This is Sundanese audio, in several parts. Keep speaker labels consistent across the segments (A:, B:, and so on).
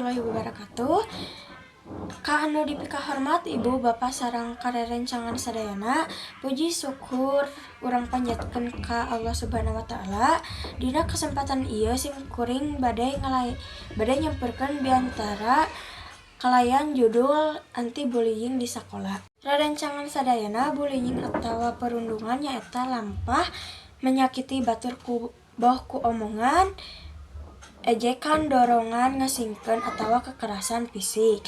A: warahmatullahi wabarakatuh. Ka anu dipikahormat Ibu Bapak sareng karerencangan sadayana, puji syukur urang panjatkeun ka Allah Subhanahu wa taala. Dina kesempatan ieu simkuring bade nyamperkeun biantara kalayan judul anti bullying di sakola. Rerencangan sadayana bullying atawa perundungan nyaeta lampah menyakiti batur ku boh ku omongan, ejekan, dorongan, ngasingkeun atawa kekerasan fisik.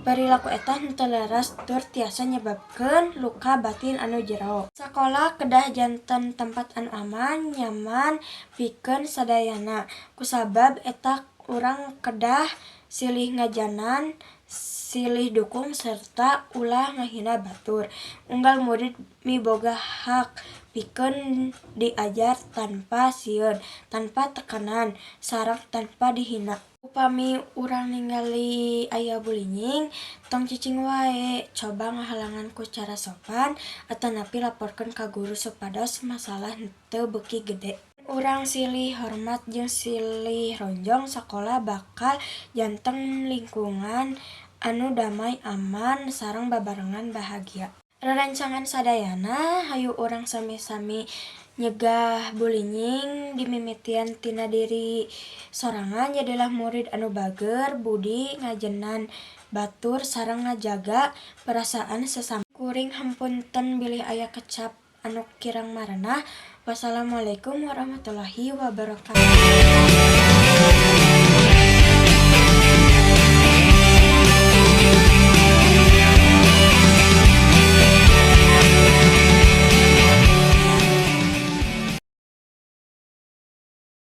A: Perilaku eta henteu leres tur tiasa nyebabkeun luka batin anu jero. Sakola kedah janten tempat anu aman, nyaman pikeun sadayana. Kusabab eta urang kedah silih ngajanan, silih dukung serta ulah ngahina batur. Unggal murid miboga hak pikeun diajar tanpa sieun, tanpa tekanan, sareng tanpa dihina. Upami urang ningali aya bullying, tong cicing wae, coba ngahalangan ku cara sopan atanapi laporkeun ka guru supados masalah henteu beuki gede. Urang silih hormat jeung silih ronjong sakola bakal janten lingkungan anu damai, aman, sareng babarengan bahagia. Rerencangan sadayana hayu urang sami-sami nyegah bullying dimimitian tina diri sorangan. Jadilah murid anu bager, budi, ngajenan batur, sareng ngajaga perasaan sesama. Kuring hampunten bilih aya kecap anu kirang marenah. Wassalamualaikum warahmatullahi wabarakatuh.